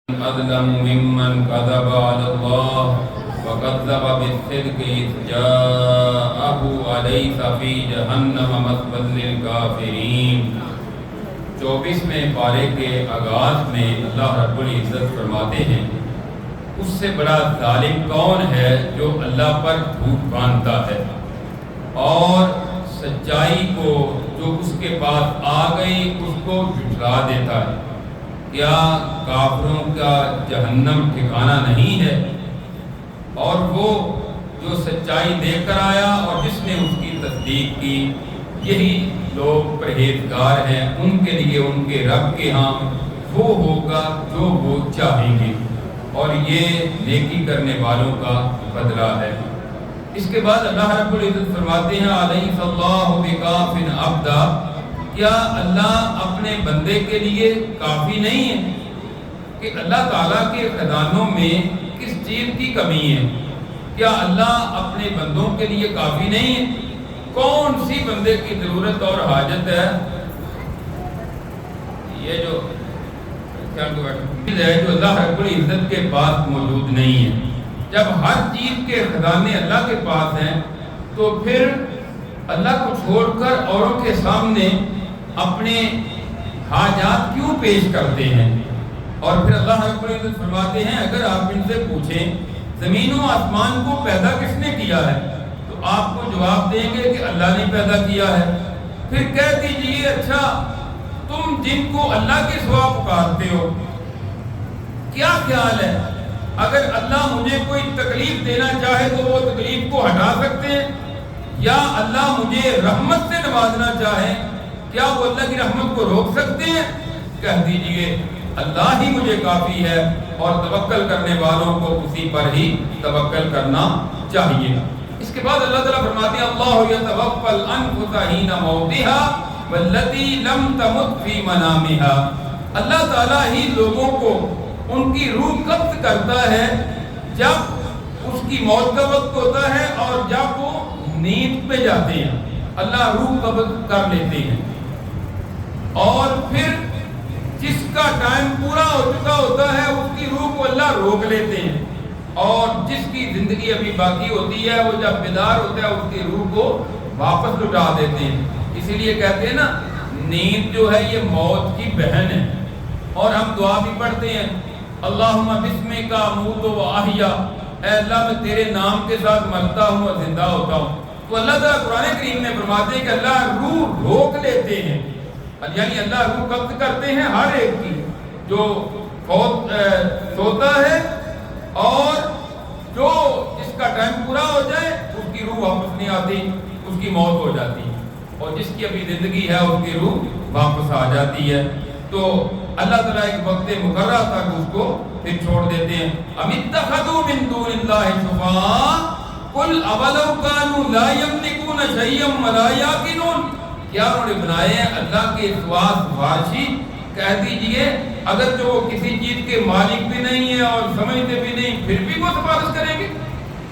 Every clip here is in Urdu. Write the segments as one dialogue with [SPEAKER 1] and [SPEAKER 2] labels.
[SPEAKER 1] أظلم ممن كذب على الله وكذب بالصدق إذ جاءه أليس في جهنم مثوى للكافرين۔ 24ویں پارے کے آغاز میں اللہ رب العزت فرماتے ہیں اس سے بڑا ظالم کون ہے جو اللہ پر جھوٹ باندھتا ہے اور سچائی کو جو اس کے پاس آ گئی اس کو جھٹلا دیتا ہے۔ کیا کافروں کا جہنم ٹھکانہ نہیں ہے؟ اور وہ جو سچائی دے کر آیا اور جس نے اس کی تصدیق کی، یہی لوگ پرہیزگار ہیں، ان کے لیے ان کے رب کے ہاں وہ ہوگا جو وہ چاہیں گے، اور یہ نیکی کرنے والوں کا بدلہ ہے۔ اس کے بعد اللہ رب العزت فرماتے ہیں علیہ اللہ بکاف عبدا، کیا اللہ اپنے بندے کے لیے کافی نہیں ہے؟ کہ اللہ تعالیٰ کے خزانوں میں کس چیز کی کمی ہے؟ کیا اللہ اپنے بندوں کے لیے کافی نہیں ہے؟ کون سی بندے کی ضرورت اور حاجت ہے؟ یہ جو اللہ رب العزت کے پاس موجود نہیں ہے۔ جب ہر چیز کے خزانے اللہ کے پاس ہیں تو پھر اللہ کو چھوڑ کر اوروں کے سامنے اپنے حاجات کیوں پیش کرتے ہیں؟ اور پھر اللہ رب العزت فرماتے ہیں اگر آپ ان سے پوچھیں زمین و آسمان کو پیدا کس نے کیا ہے تو آپ کو جواب دیں گے کہ اللہ نے پیدا کیا ہے۔ پھر کہہ دیجئے اچھا تم جن کو اللہ کے سوا پکارتے ہو کیا خیال ہے اگر اللہ مجھے کوئی تکلیف دینا چاہے تو وہ تکلیف کو ہٹا سکتے ہیں؟ یا اللہ مجھے رحمت سے نوازنا چاہے کیا وہ اللہ کی رحمت کو روک سکتے ہیں؟ کہہ دیجئے اللہ ہی مجھے کافی ہے اور توکل کرنے والوں کو اسی پر ہی توکل کرنا چاہیے۔ اس کے بعد اللہ تعالیٰ فرماتے ہیں اللہ یتوفی الانفس حین موتها والتی لم تمت فی منامها، اللہ تعالیٰ ہی لوگوں کو ان کی روح قبض کرتا ہے جب اس کی موت کا وقت ہوتا ہے اور جب وہ نیند پہ جاتے ہیں اللہ روح قبض کر لیتے ہیں، اور پھر جس کا ٹائم پورا ہو چکا ہوتا ہے اس کی روح کو اللہ روک لیتے ہیں، اور جس کی زندگی ابھی باقی ہوتی ہے وہ جب بیدار ہوتا ہے اس کی روح کو واپس لٹا دیتے ہیں۔ اسی لیے کہتے ہیں نا نیند جو ہے یہ موت کی بہن ہے، اور ہم دعا بھی پڑھتے ہیں اللہم بسمک اموت و احیا، اے اللہ میں تیرے نام کے ساتھ مرتا ہوں اور زندہ ہوتا ہوں۔ تو اللہ تعالیٰ قرآن کریم میں فرماتے ہیں کہ اللہ روح روک لیتے ہیں، یعنی اللہ روح قبض کرتے ہیں ہر ایک کی جو سوتا ہے، اور جو جس کا ٹائم پورا ہو جائے اس کی روح واپس نہیں آتی، اس کی موت ہو جاتی ہے، اور جس کی ابھی زندگی ہے اس کی روح واپس آ جاتی ہے۔ تو اللہ تعالیٰ ایک وقت مقررہ تک اس کو پھر چھوڑ دیتے ہیں۔ ام اتخذوا من دون اللہ شفعاء قل اولو کانوا لا یملکون شیئا ولا یعقلون، کیا انہوں نے بنائے ہیں اللہ کے سوا سفارشی؟ کہہ دیجئے اگر جو کسی چیز کے مالک بھی نہیں ہے اور سمجھتے بھی نہیں پھر بھی وہ سفارش کریں گے؟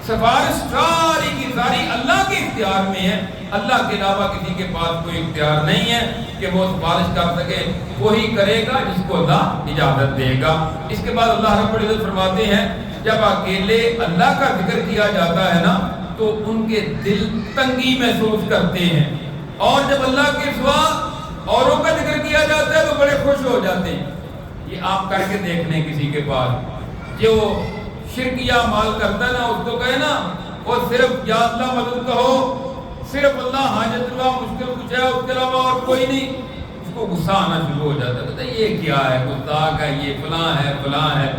[SPEAKER 1] سفارش ساری کی ساری اللہ کے اختیار میں ہے، اللہ کے علاوہ کسی کے پاس کوئی اختیار نہیں ہے کہ وہ سفارش کر سکے، وہی کرے گا جس کو اللہ اجازت دے گا۔ اس کے بعد اللہ رب العزت فرماتے ہیں جب اکیلے اللہ کا ذکر کیا جاتا ہے نا تو ان کے دل تنگی محسوس کرتے ہیں، اور جب اللہ کے سوا اوروں کا ذکر کیا جاتا ہے تو بڑے خوش ہو جاتے ہیں۔ یہ آپ کر کے دیکھ لیں کسی کے پاس جو شرک یا مال کرتا ہے نا اس کو کہے نا اور صرف یا اللہ مدد کہو، صرف اللہ حاجت روا مشکل کچھ ہے اس کے علاوہ اور کوئی نہیں، اس کو غصہ آنا شروع ہو جاتا ہے، کہتا ہے یہ کیا ہے، گستاخ ہے، یہ فلاں ہے فلاں ہے۔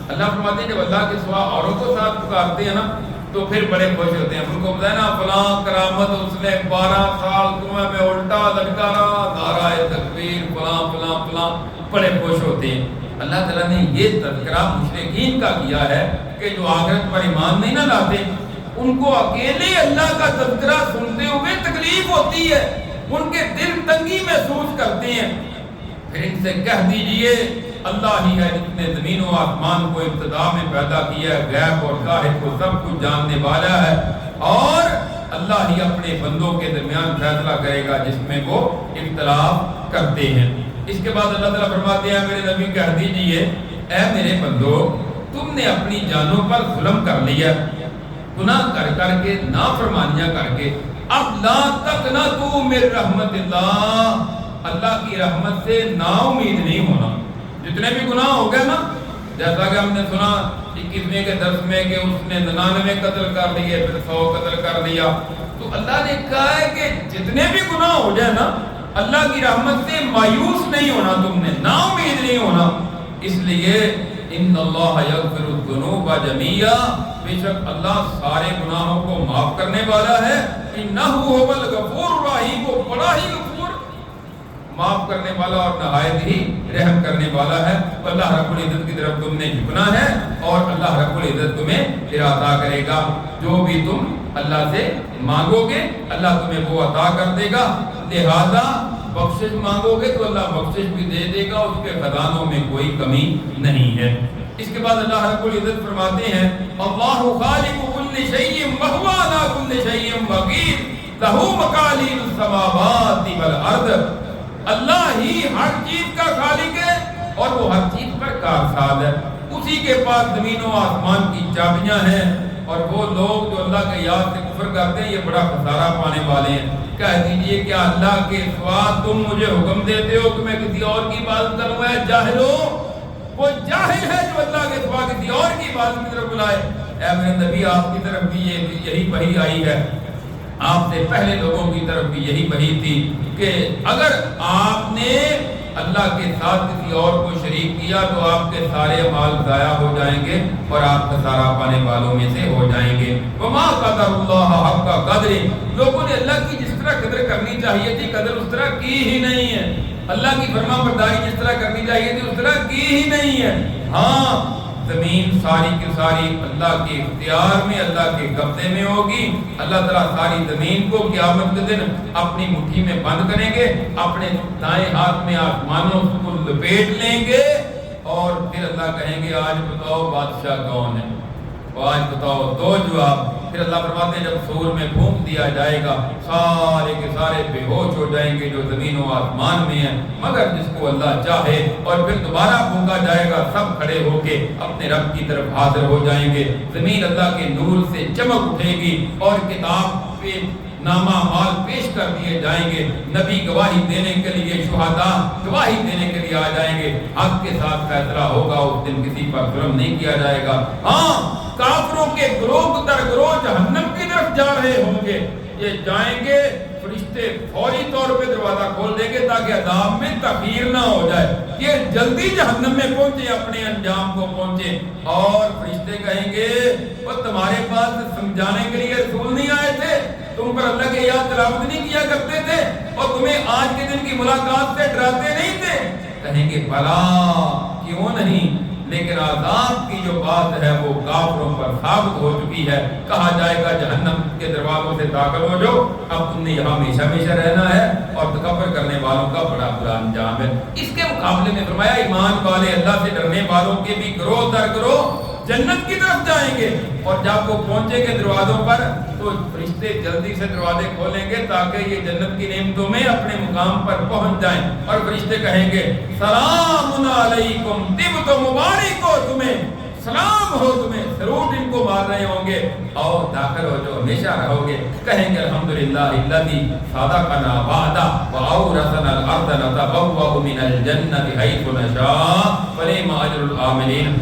[SPEAKER 1] اللہ فرماتے ہیں جب اللہ کے سوا اوروں کو ساتھ پکارتے ہیں نا تو پھر بڑے خوش ہوتے ہیں۔ ان کو بتایا نا فلاں کرامت اس نے 12 سال کنویں میں الٹا لٹکا رہا، نعرہ تکبیر فلاں فلاں فلاں، بڑے خوش ہوتے ہیں۔ اللہ تعالیٰ نے یہ تذکرہ مشرکین کا کیا ہے کہ جو آخرت پر ایمان نہیں نہ لاتے، ان کو اکیلے اللہ کا تذکرہ سنتے ہوئے تکلیف ہوتی ہے، ان کے دل تنگی محسوس کرتے ہیں۔ پھر ان سے کہہ دیجئے اللہ ہی ہے جس نے زمین و آسمان کو ابتدا میں پیدا کیا ہے، غیب اور ظاہر کو سب کچھ جاننے والا ہے، اور اللہ ہی اپنے بندوں کے درمیان فیصلہ کرے گا جس میں وہ اختلاف کرتے ہیں۔ اس کے بعد اللہ تعالیٰ فرماتے ہیں میرے نبی کہہ دیجئے اے میرے بندو تم نے اپنی جانوں پر ظلم کر لیا، گناہ کر کر کے، نافرمانیاں کر کے، اب لا تقنطوا من رحمت اللہ، اللہ کی رحمت سے نا امید نہیں ہونا۔ جتنے بھی گناہ ہو گئے نا، جیسا کہ ہم نے سنا 21ویں کے درس میں کہ اس نے 99 قتل کر لیے، پھر 100 قتل کر لیا، تو اللہ نے کہا ہے کہ جتنے بھی گناہ ہو جائے نا، اللہ کی رحمت سے مایوس نہیں ہونا، تم نے نا امید نہیں ہونا۔ اس لیے ان اللہ یغفر الذنوب جميعا، بے شک اللہ سارے گناہوں کو معاف کرنے والا ہے، انہ هو الغفور الرحیم، وہ بڑا ہی غفور، معاف کرنے والا اور نہایت ہی رحم کرنے والا ہے۔ اللہ رب العزت کی طرف تم نے جھکنا ہے اور اللہ رب العزت تمہیں پھر عطا کرے گا، جو بھی تم اللہ سے مانگو گے اللہ تمہیں وہ عطا کر دے گا۔ لہذا بخشش مانگو گے تو اللہ بخشش بھی دے دے گا، اس کے خزانوں میں کوئی کمی نہیں ہے۔ اس کے بعد اللہ رب العزت فرماتے ہیں اللہ خالق کل شیء وهو على كل شیء وکیل له مقالید السماوات والارض، اللہ ہی ہر چیز کا خالق ہے اور وہ ہر چیز پر کارساز ہے، اسی کے پاس زمین و آسمان کی چابیاں ہیں، اور وہ لوگ جو اللہ کے یاد سے کفر کرتے ہیں یہ بڑا خسارہ پانے والے ہیں۔ کہہ دیجئے کیا اللہ کے سوا تم مجھے حکم دیتے ہو کہ میں کسی اور کی عبادت کروں؟ اے جاہلو، وہ جاہل ہے جو اللہ کے سوا کسی اور کی عبادت کی طرف بلائے۔ اے میرے نبی آپ کی طرف بھی یہی وحی آئی ہے، آپ سے پہلے لوگوں کی طرف بھی یہی وحی تھی کہ اگر آپ نے اللہ کے ساتھ کسی اور کو شریک کیا تو آپ کے سارے اعمال ضائع ہو جائیں گے اور آپ خسارہ پانے والوں میں سے ہو جائیں گے۔ وما قدر اللہ حق قدر، لوگوں نے اللہ کی جس طرح قدر کرنی چاہیے تھی قدر اس طرح کی ہی نہیں ہے، اللہ کی فرما برداری جس طرح کرنی چاہیے تھی اس طرح کی ہی نہیں ہے۔ ہاں زمین ساری کی ساری اللہ کے اختیار میں، اللہ کے قبضے میں ہوگی۔ اللہ تعالیٰ ساری زمین کو قیامت کے دن اپنی مٹھی میں بند کریں گے، اپنے دائیں ہاتھ میں آسمانوں کو لپیٹ لیں گے، اور پھر اللہ کہیں گے آج بتاؤ بادشاہ کون ہے، آج بتاؤ دو جواب۔ پھر اللہ فرماتے ہیں جب سور میں پھونک دیا جائے گا سارے کے سارے بے ہوش ہو جائیں گے جو زمین و آسمان میں ہیں، مگر جس کو اللہ چاہے، اور پھر دوبارہ پھونکا جائے گا، سب کھڑے ہو کے اپنے رب کی طرف حاضر ہو جائیں گے۔ زمین اللہ کے نور سے چمک اٹھے گی اور کتاب پہ نامہ مال پیش کر دیے جائیں گے، نبی گواہی دینے کے لیے، شہداء گواہی دینے کے لیے آ جائیں گے، حق کے ساتھ فیصلہ ہوگا، اس دن کسی پر ظلم نہیں کیا جائے گا۔ ہاں کافروں کے گروہ در گروہ جہنم کی طرف جا رہے ہوں گے، یہ جائیں گے، فرشتے فوری طور پہ دروازہ کھول دیں گے تاکہ عذاب میں تاخیر نہ ہو جائے، یہ جلدی جہنم میں پہنچے، اپنے انجام کو پہنچے، اور فرشتے کہیں گے وہ تمہارے پاس سمجھانے کے لیے رسول نہیں آئے تھے، تم پر اللہ کے یاد تلاوت نہیں کیا کرتے تھے، اور تمہیں آج کے دن کی ملاقات سے ڈراتے نہیں تھے؟ کہیں گے بھلا کیوں نہیں، لیکن عذاب کی جو بات ہے وہ کافروں پر ثابت ہو چکی ہے۔ کہا جائے گا جہنم کے دروازوں سے داخل ہو جاؤ، اب تم نے یہاں ہمیشہ ہمیشہ رہنا ہے، اور تکبر کرنے والوں کا بڑا برا انجام ہے۔ اس کے مقابلے میں فرمایا ایمان والے اللہ سے ڈرنے والوں کے بھی گروہ در گروہ جنت کی طرف جائیں گے، اور جب وہ پہنچیں گے دروازوں پر تو فرشتے جلدی سے دروازے کھولیں گے تاکہ یہ جنت کی نعمتوں میں اپنے مقام پر پہنچ جائیں، اور فرشتے کہیں گے سلام علیکم طبتم، مبارک ہو تمہیں، سلام ہو تمہیں، سلوٹ ان کو مار رہے ہوں گے، اور داخل ہو جو ہمیشہ رہو گے۔ کہیں گے الحمدللہ الذی صدقنا وعدہ واورثنا الارض نتبوأ من الجنۃ حیث نشاء فنعم اجر العاملین۔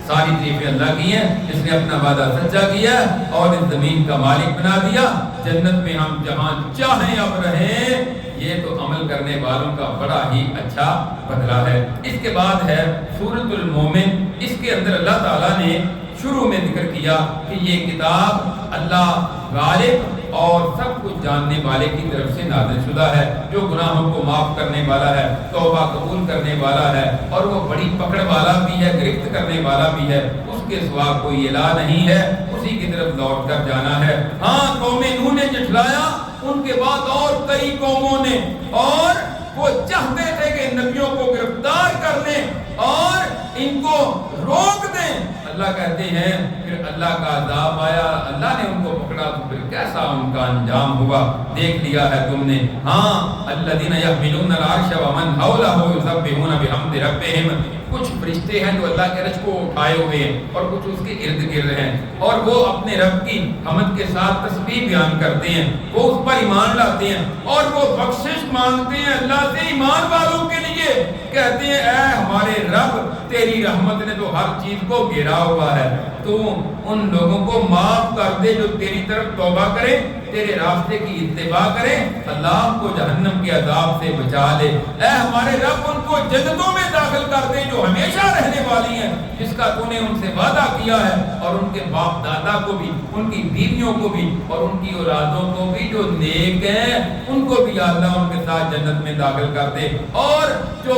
[SPEAKER 1] ساری تعریفیں اللہ کی ہیں جس نے اپنا وعدہ سچا کیا اور اس زمین کا مالک بنا دیا، جنت میں ہم جہاں چاہیں اب رہیں، یہ تو عمل کرنے والوں کا بڑا ہی اچھا بدلہ ہے۔ اس کے بعد ہے سورۃ المومن، اس کے اندر اللہ تعالیٰ نے شروع میں ذکر کیا کہ یہ کتاب اللہ غالب اور سب کچھ جاننے والے کی طرف سے نازل شدہ ہے، جو گناہوں کو معاف کرنے والا ہے، توبہ قبول کرنے والا ہے، اور وہ بڑی پکڑ والا بھی ہے، گرفت کرنے والا بھی ہے، اس کے سوا کوئی الہ نہیں ہے، اسی کی طرف لوٹ کر جانا ہے۔ ہاں قوم نوح نے جھٹلایا، ان کے بعد اور کئی قوموں نے، اور وہ چاہتے تھے کہ نبیوں کو گرفتار کر لیں اور ان کو روک دیں، ہیں اللہ کہتے ہیں پھر اللہ کا عذاب آیا، اللہ نے ان کو پکڑا تو پھر کیسا ان کا انجام ہوا دیکھ لیا ہے تم نے۔ ہاں الذین یحملون العرش ومن حولہ یسبحون بحمد ربہم، کچھ فرشتے ہیں جو اللہ کے عرش کو اٹھائے ہوئے ہیں اور کچھ اس کے ارد گرد ہیں، اور وہ اپنے رب کی حمد کے ساتھ تسبیح بیان کرتے ہیں، وہ اس پر ایمان لاتے ہیں اور وہ بخشش مانگتے ہیں اللہ سے ایمان والوں کے لیے، کہتے ہیں اے ہمارے رب تیری رحمت نے تو ہر چیز کو گھیرا ہوا ہے، تو ان لوگوں کو معاف کر دے جو تیری طرف توبہ کرے، تیرے راستے کی اتباع کرے، اللہ کو جہنم کے عذاب سے بچا لے۔ اے ہمارے رب ان کو جنتوں میں داخل کر دے جو ہمیشہ رہنے والی ہیں، جس کا تو نے ان سے وعدہ کیا ہے، اور ان کے باپ دادا کو بھی، ان کی بیویوں کو بھی اور ان کی اولادوں کو بھی جو نیک ہیں ان کو بھی اللہ ان کے ساتھ جنت میں داخل کر دے، اور جو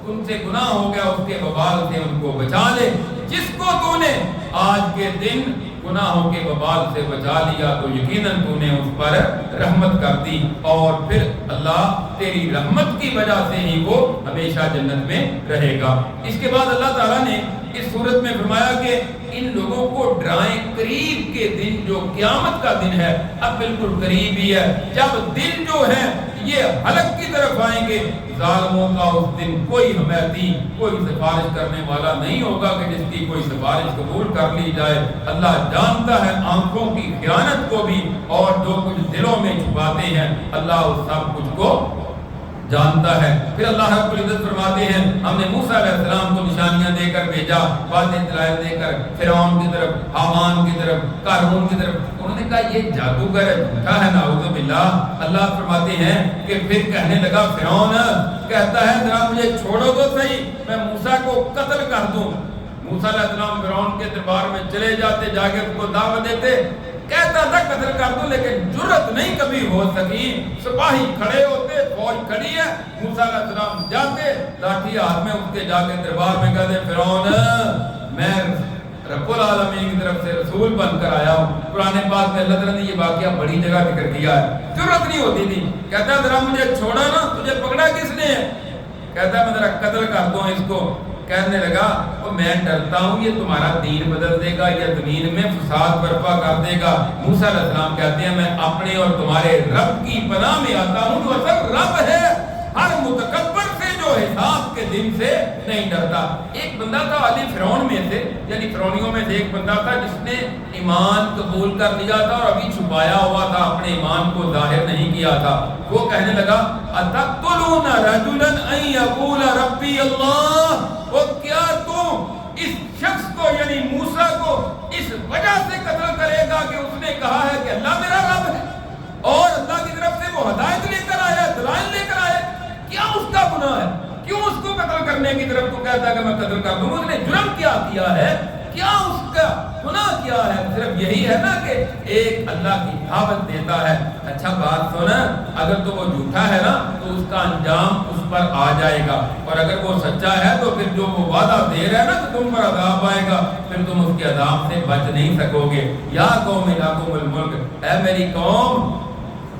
[SPEAKER 1] ان سے گناہ ہو گیا اس کے وبال سے ان کو بچا لے۔ جس کو تو نے آج کے دن گناہوں کے وبال سے بچا لیا تو یقیناً تو نے اس پر رحمت کر دی، اور پھر اللہ تیری رحمت کی وجہ سے ہی وہ ہمیشہ جنت میں رہے گا۔ اس کے بعد اللہ تعالیٰ نے اس صورت میں فرمایا کہ ان لوگوں کو ڈرائیں قریب کے دن جو قیامت کا دن ہے، اب بالکل قریب ہی ہے، جب دن جو ہے یہ ہلاک کی طرف آئیں گے، ظالموں کا اس دن کوئی حمایتی، کوئی سفارش کرنے والا نہیں ہوگا کہ جس کی کوئی سفارش قبول کر لی جائے۔ اللہ جانتا ہے آنکھوں کی خیانت کو بھی، اور جو کچھ دلوں میں چھپاتے ہیں اللہ اس سب کچھ کو جانتا ہے۔ پھر اللہ رب العزت فرماتے ہیں ہم نے موسیٰ علیہ السلام کو نشانیاں دے کر بھیجا، واضح دلائل دے کر فرعون کی طرف، حامان کی طرف، قارون کی طرف۔ انہوں نے کہا یہ جادوگر ہے، جھوٹا ہے، نعوذ باللہ۔ اللہ فرماتے ہیں کہ پھر کہنے لگا فرعون کہتا ہے ذرا مجھے چھوڑو تو صحیح، میں موسیٰ کو قتل کر دوں۔ موسیٰ علیہ السلام فرعون کے دربار میں چلے جاتے، جا کے اس کو دعوت دیتے، کہتا تھا قتل کر دوں، لیکن جرت نہیں کبھی ہو سکی۔ سپاہی کھڑے ہوتے، فوج کھڑی ہے، موسیٰ علیہ السلام جاتے لاٹھی ہاتھ میں، اس کے جا کے دربار میں کہتے فرعون میں رب العالمین کی طرف سے رسول بن کر آیا ہوں۔ قرآن پاک میں اللہ تعالیٰ نے یہ واقعہ بڑی جگہ ذکر کیا ہے، جرت نہیں ہوتی تھی۔ کہتا ذرا مجھے چھوڑا نا، تجھے پکڑا کس نے ہے؟ کہتا میں ذرا قتل کر دوں اس کو۔ کہنے لگا وہ میں ڈرتا ہوں یہ تمہارا دین بدل دے گا یا زمین میں فساد برپا کر دے گا۔ موسیٰ علیہ السلام کہتے ہیں میں اپنے اور تمہارے رب کی پناہ میں آتا ہوں جو اصل رب ہے، ہر متکبر سے جو حساب کے دن سے نہیں ڈرتا۔ ایک بندہ تھا علی فرعون میں سے، یعنی فرعونیوں میں سے ایک بندہ تھا جس نے ایمان قبول کر لیا تھا اور ابھی چھپایا ہوا تھا، اپنے ایمان کو ظاہر نہیں کیا تھا۔ وہ کہنے لگا اتقتلون رجلا ان یقول ربی اللہ، وہ کیا تم اس شخص کو یعنی موسیٰ کو اس وجہ سے قتل کرے گا کہ اس نے کہا ہے کہ اللہ میرا رب ہے اور اللہ کی طرف سے وہ ہدایت لے کر آیا، دلائل لے کر آیا؟ کیا اس کا گناہ ہے؟ کیوں اس کو قتل کرنے کی طرف تو کہتا ہے کہ میں قتل کر دوں؟ اس نے جرم کیا ہے؟ کیا اس کا گناہ کیا ہے؟ صرف یہی ہے نا کہ ایک اللہ کی دعوت دیتا ہے۔ اچھا بات سن، اگر تو وہ جھوٹا ہے نا تو اس کا انجام اس پر آ جائے گا، اور اگر وہ سچا ہے تو پھر جو وہ وعدہ دے رہا ہے نا کہ تم پر عذاب آئے گا، پھر تم اس کے عذاب سے بچ نہیں سکو گے۔ یا قوم لکم الملک، اے میری قوم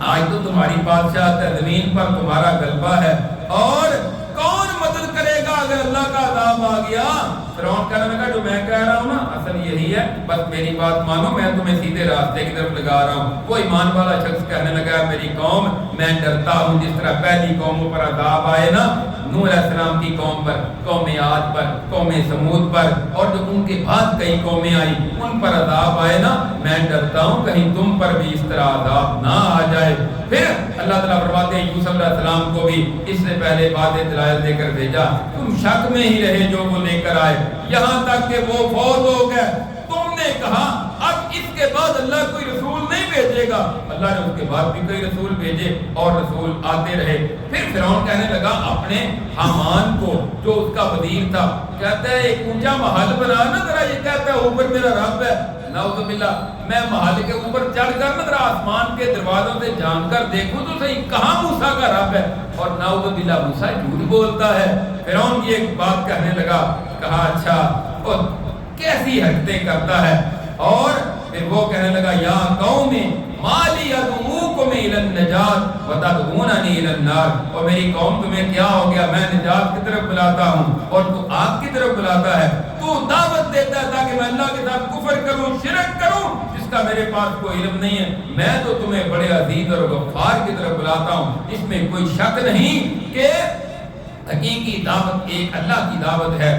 [SPEAKER 1] آج تو تمہاری بادشاہت ہے، زمین پر تمہارا غلبہ ہے، اور کون مدد کرے گا اگر اللہ کا عذاب آ گیا؟ فرعون کہنے لگا جو میں کہہ رہا ہوں نا اصل یہی ہے، بس میری بات مانو، میں تمہیں سیدھے راستے کی طرف لگا رہا ہوں۔ وہ ایمان والا شخص کہنے لگا میری قوم میں ڈرتا ہوں جس طرح پہلی قوموں پر عذاب آئے نا، نوح علیہ السلام کی قوم پر، قوم عاد پر، قوم سمود پر، اور جو ان کے بعد کئی قومیں آئی ان پر عذاب آئے نا، میں ڈرتا ہوں کہیں تم پر بھی اس طرح عذاب نہ آ جائے۔ پھر اللہ تعالیٰ فرماتے ہیں یوسف علیہ السلام کو بھی اس سے پہلے واضح دلائل دے کر بھیجا، تم شک میں ہی رہے جو وہ لے کر آئے، یہاں تک کہ وہ فوت ہو گئے۔ تم نے کہا اب اس کے بعد اللہ کوئی رسول نہیں بھیجے گا، اللہ نے اس کے بعد بھی کئی رسول بھیجے اور رسول آتے رہے۔ پھر فرعون کہنے لگا اپنے حامان کو جو اس کا وزیر تھا، کہتا ہے ایک اونچا محل بنا نا ذرا، یہ کہتا ہے اوپر میرا رب ہے، نعوذ باللہ، میں محل کے اوپر چڑھ کر نا ذرا آسمان کے دروازوں سے جان کر دیکھوں تو صحیح کہاں موسیٰ کا رب ہے، اور نعوذ باللہ موسیٰ جھوٹ بولتا ہے۔ فرعون یہ ایک بات کہنے لگا، کہا اچھا وہ کیسی حرکتیں کرتا ہے، اور پھر وہ کہنے لگا یا قوم مالی ادعوکم الی النجات وتدعوننی الی النار، اور میری قوم تمہیں کیا ہو گیا، میں نجات کی طرف بلاتا ہوں اور تو آگ کی طرف بلاتا ہے، تو دعوت دیتا ہے کہ میں اللہ کے ساتھ کفر کروں، شرک کروں جس کا میرے پاس کوئی علم نہیں ہے؟ میں تو تمہیں بڑے عزیز اور غفار کی طرف بلاتا ہوں، اس میں کوئی شک نہیں کہ حقیقی دعوت ایک اللہ کی دعوت ہے۔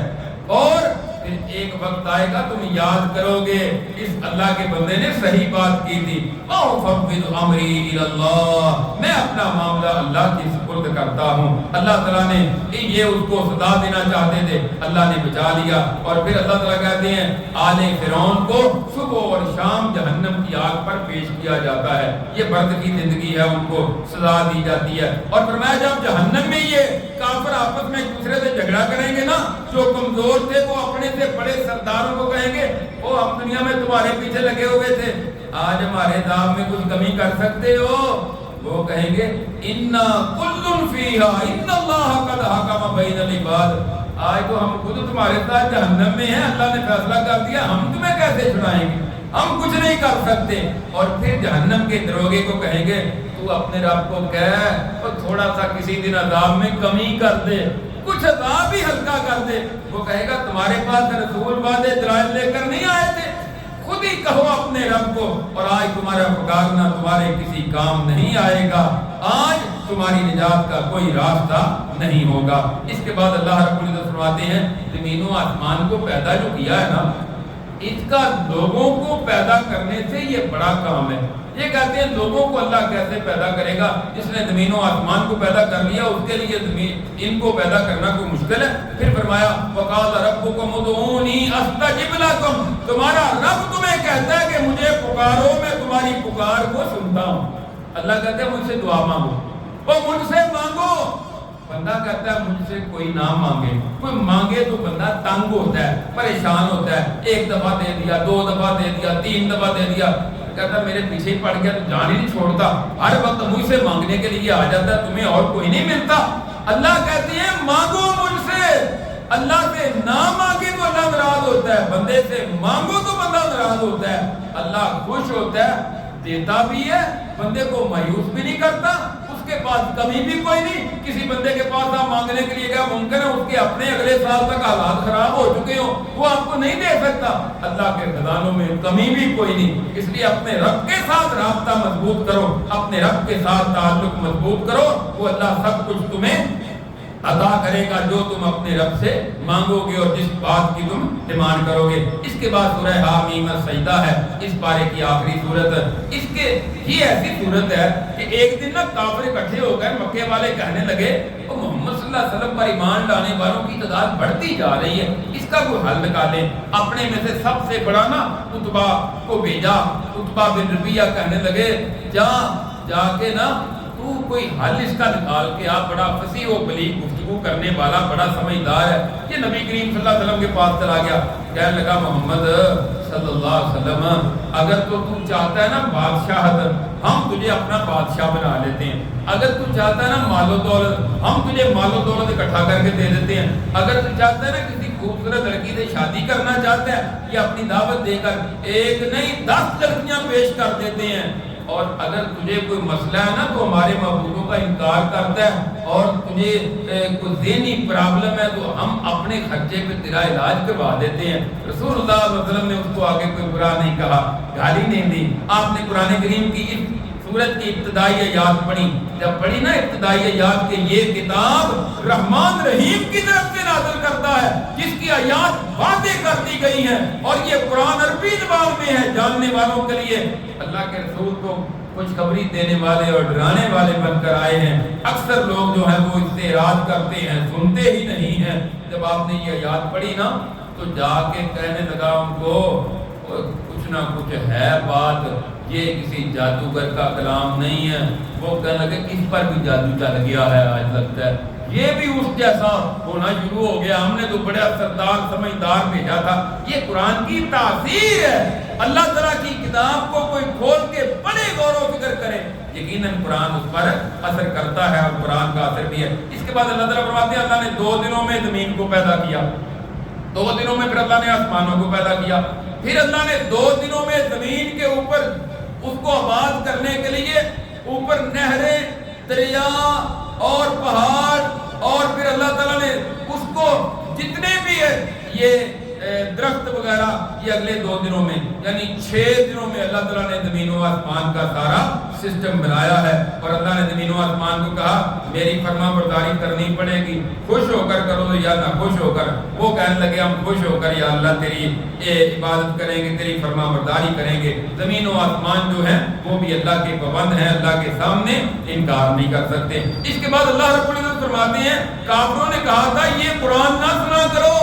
[SPEAKER 1] اور پھر ایک وقت آئے گا تم یاد کرو گے اس اللہ کے بندے نے صحیح بات کی تھی، وَأُفَوِّضُ أَمْرِي إِلَى اللَّهِ، میں اپنا معاملہ اللہ کی سپرد کرتا ہوں۔ اللہ تعالیٰ نے یہ اس کو سزا دینا چاہتے تھے، اللہ نے بچا لیا۔ اور پھر اللہ تعالیٰ کہتے ہیں آل فرعون کو صبح اور شام جہنم کی آگ پر پیش کیا جاتا ہے، یہ برد کی زندگی ہے، ان کو سزا دی جاتی ہے۔ اور فرمایا جب جہنم میں یہ کافر آپس میں ایک دوسرے سے جھگڑا کریں گے نا، جو کمزور تھے وہ اپنے سے بڑے سرداروں کو کہیں گے وہ ہم دنیا میں تمہارے پیچھے لگے ہوئے تھے، آج ہمارے دام میں کچھ کمی کر سکتے ہو؟ وہ کہیں گے اِنَّا كُلٌّ فِيهَا إِنَّ اللَّهَ قَدْ حَكَمَ بَيْنَ الْعِبَادِ، آج تو ہم خود تمہارے ساتھ جہنم میں ہیں، اللہ نے فیصلہ کر دیا، ہم تمہیں کیسے چھڑائیں گے، ہم کچھ نہیں کر سکتے۔ اور پھر جہنم کے دروگے کو کہیں گے تو اپنے رب کو کہہ اور تھوڑا سا کسی دن عذاب میں کمی کر دے، کچھ عذاب ہی ہلکا کر دے۔ وہ کہے گا تمہارے پاس رسول وعدے دلائل لے کر نہیں آئے تھے، خود ہی کہو اپنے رب کو، اور آج تمہارا پکارنا تمہارے کسی کام نہیں آئے گا، آج تمہاری نجات کا کوئی راستہ نہیں ہوگا۔ اس کے بعد اللہ رب العزت فرماتے ہیں زمین و آسمان کو پیدا جو کیا ہے نا، اس کا لوگوں کو پیدا کرنے سے یہ بڑا کام ہے۔ یہ کہتے ہیں لوگوں کو اللہ کیسے پیدا کرے گا؟ جس نے زمین و آسمان کو پیدا کر لیا اس کے لیے ان کو پیدا کرنا کوئی مشکل ہے؟ پھر فرمایا وَقَالَ رَبُّكُمُ ادْعُونِي أَسْتَجِبْ لَكُمْ، تمہارا رب تمہیں کہتا ہے کہ مجھے پکارو میں تمہاری پکار کو سنتا ہوں۔ اللہ کہتا ہے مجھ سے دعا مانگو، وہ مجھ سے مانگو۔ بندہ کہتا ہے مجھ سے کوئی نہ مانگے، کوئی مانگے تو بندہ تنگ ہوتا ہے، پریشان ہوتا ہے، ایک دفعہ دے دیا، دو دفعہ دے دیا، تین دفعہ دے دیا، کہتا میرے پیچھے ہی پڑ گیا تو جان ہی نہیں چھوڑتا، ہر وقت مجھ سے مانگنے کے لیے آ جاتا ہے، تمہیں اور کوئی نہیں ملتا۔ اللہ کہتے ہیں مانگو مجھ سے، اللہ سے نہ مانگے تو اللہ ناراض ہوتا ہے، بندے سے مانگو تو بندہ ناراض ہوتا ہے۔ اللہ خوش ہوتا ہے، دیتا بھی ہے، بندے کو مایوس بھی نہیں کرتا، اس کے پاس کمی بھی کوئی نہیں۔ کسی بندے کے پاس آپ مانگنے کے لیے کیا ممکن ہے اس کے اپنے اگلے سال تک حالات خراب ہو چکے ہوں، وہ آپ کو نہیں دے سکتا۔ اللہ کے خزانوں میں کمی بھی کوئی نہیں، اس لیے اپنے رب کے ساتھ رابطہ مضبوط کرو، اپنے رب کے ساتھ تعلق مضبوط کرو، وہ اللہ سب کچھ تمہیں عطا کرے گا جو تم اپنے رب سے مانگو گے اور جس بات کی تم ڈیمانڈ کرو گے۔ اس کے بعد سورہ حامیم السجدہ ہے، اس پارے کی آخری سورت۔ اس کے یہ ایسی سورت ہے کہ ایک دن نا کافر اکٹھے ہو گئے، مکے والے کہنے لگے وہ محمد صلی اللہ علیہ وسلم پر ایمان لانے والوں کی تعداد بڑھتی جا رہی ہے، اس کا کوئی حل نکالیں۔ اپنے میں سے سب سے بڑا نا عتبہ کو بھیجا، عتبہ بن ربیعہ کہنے لگے جا کے نا تو کوئی حل اس کا نکال کے آپ، بڑا فصیح و بلیغ گفتگو کرنے والا، بڑا سمجھدار ہے۔ یہ نبی کریم صلی اللہ علیہ وسلم کے پاس چلا گیا، کہنے لگا محمد صلی اللہ علیہ وسلم اگر تو چاہتا ہے نا بادشاہت، ہم تجھے اپنا بادشاہ بنا لیتے ہیں، اگر تو چاہتا ہے نا مال و دولت، ہم تجھے مال و دولت اکٹھا کر کے دے دیتے ہیں، اگر تو چاہتا ہے نا کسی خوبصورت لڑکی سے شادی کرنا چاہتا ہے یا اپنی دعوت دے کر ایک نہیں 10 لڑکیاں پیش کر دیتے ہیں، اور اگر تجھے کوئی مسئلہ ہے نا تو ہمارے معبودوں کا انکار کرتا ہے اور تجھے کوئی ذہنی پرابلم ہے تو ہم اپنے خرچے پہ تیرا علاج کروا دیتے ہیں۔ رسول اللہ صلی اللہ علیہ وسلم نے اس کو آگے کوئی برا نہیں کہا، گالی نہیں دی۔ آپ نے قرآن کریم کی اس سورت کی ابتدائی آیات پڑھی، جب پڑھی نا ابتدائی آیات کہ یہ کتاب رحمان رحیم کی طرف سے نازل کرتا ہے، جس کی آیات واضح کر دی گئی ہیں، اور یہ قرآن عربی زبان میں ہے، جاننے والوں کے لیے اللہ کے رسول کو خوشخبری دینے والے اور ڈرانے والے بن کر آئے ہیں۔ اکثر لوگ جو ہیں وہ اس سے اعراض کرتے ہیں، سنتے ہی نہیں ہیں۔ جب آپ نے یہ آیات پڑھی نا تو جا کے کہنے لگا ان کو کچھ نہ کچھ ہے بات، یہ کسی جادوگر کا کلام نہیں ہے۔ وہ کہنے لگے اس پر بھی جادو چل گیا ہے، آج لگتا ہے یہ بھی اس جیسا ہونا شروع ہو گیا، ہم نے تو بڑے سردار سمجھدار بھیجا تھا۔ یہ قرآن کی تاثیر ہے، اللہ تعالیٰ کی کتاب کو کوئی کھول کے بڑے غور و فکر کرے، یقیناً قرآن اس پر اثر کرتا ہے اور قرآن کا اثر بھی ہے۔ اس کے بعد اللہ تعالیٰ فرماتے ہیں اللہ نے 2 دنوں میں زمین کو پیدا کیا، 2 دنوں میں پھر اللہ نے آسمانوں کو پیدا کیا، پھر اللہ نے 2 دنوں میں زمین کے اوپر اس کو آباد کرنے کے لیے اوپر نہریں، دریا اور پہاڑ، اور پھر اللہ تعالیٰ نے اس کو جتنے بھی یہ درخت وغیرہ یہ اگلے 2 دنوں میں یعنی 6 دنوں میں اللہ تعالیٰ نے زمین و آسمان کا سارا سسٹم بنایا ہے. اور اللہ نے زمین و آسمان کو کہا میری فرما برداری کرنی پڑے گی, خوش ہو کر کرو یا نہ خوش ہو کر. وہ کہنے لگے ہم خوش ہو کر یا اللہ تیری عبادت کریں گے, تیری فرما برداری کریں گے. زمین و آسمان جو ہیں وہ بھی اللہ کے پابند ہیں, اللہ کے سامنے انکار نہیں کر سکتے. اس کے بعد اللہ رب العزت فرماتے ہیں کافروں نے کہا تھا یہ قرآن نہ سنا کرو,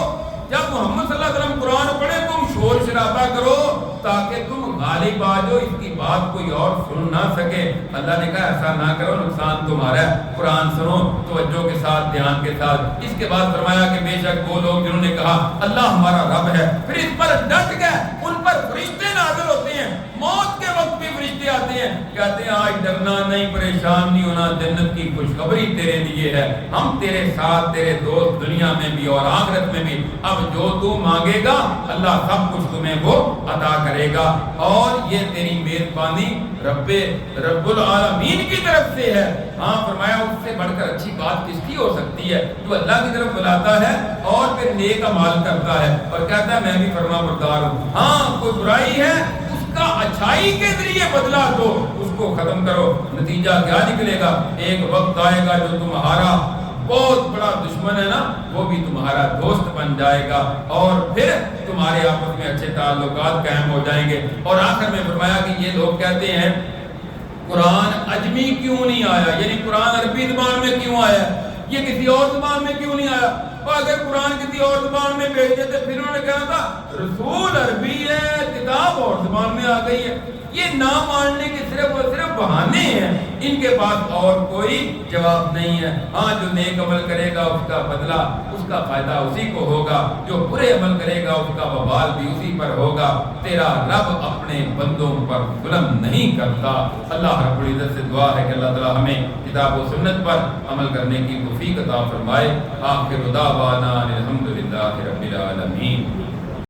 [SPEAKER 1] جب محمد صلی اللہ علیہ وسلم قرآن پڑھے تم شور شرابہ کرو تاکہ تم غالب آ جاؤ, اس کی بات کوئی اور سن نہ سکے. اللہ نے کہا ایسا نہ کرو, نقصان تمہارا ہے, قرآن سنو توجہ کے ساتھ, دھیان کے ساتھ. اس کے بعد فرمایا کہ بے شک وہ لوگ جنہوں نے کہا اللہ ہمارا رب ہے, پھر اس پر ڈٹ گئے, ان پر فرشتے نازل ہوتے ہیں, موت کے وقت بھی فرشتے آتے ہیں, کہتے ہیں آج ڈرنا نہیں, پریشان نہیں ہونا, جنت کی خوشخبری تیرے لیے ہے, ہم تیرے ساتھ, تیرے دوست دنیا میں بھی اور آخرت میں بھی. اب جو تو مانگے گا اللہ سب کچھ تمہیں وہ عطا کرے گا. اور یہ تیری میزبانی رب العالمین کی طرف سے ہے. ہاں فرمایا اس سے بڑھ کر اچھی بات کس کی ہو سکتی ہے, جو اللہ کی طرف بلاتا ہے اور پھر نیک اعمال کرتا ہے اور کہتا ہے میں بھی فرما بردار ہوں. ہاں کوئی برائی ہے اس کا اچھائی کے ذریعے بدلا دو, اس کو ختم کرو. نتیجہ کیا نکلے گا, ایک وقت آئے گا جو تمہارا بہت بڑا دشمن ہے نا وہ بھی تمہارا دوست بن جائے گا اور پھر تمہارے آپس میں اچھے تعلقات قائم ہو جائیں گے. اور آخر میں فرمایا کہ یہ لوگ کہتے ہیں قرآن عجمی کیوں نہیں آیا, یعنی قرآن عربی زبان میں کیوں آیا, یہ کسی اور زبان میں کیوں نہیں آیا. اور اگر قرآن کسی اور زبان میں بھیج دیتے پھر انہوں نے کہا تھا رسول عربی ہے, کتاب اور زبان میں آ گئی ہے. یہ نہ ماننے کے صرف اور صرف بہانے ہیں, ان کے پاس اور کوئی جواب نہیں ہے. ہاں جو نیک عمل کرے گا اس کا بدلہ, اس کا فائدہ اسی کو ہوگا, جو برے عمل کرے گا اس کا وبال بھی اسی پر ہوگا. تیرا رب اپنے بندوں پر ظلم نہیں کرتا. اللہ رب العزت سے دعا ہے کہ اللہ تعالی ہمیں کتاب و سنت پر عمل کرنے کی توفیق عطا فرمائے. آخر دعوانا الحمدللہ رب العالمین.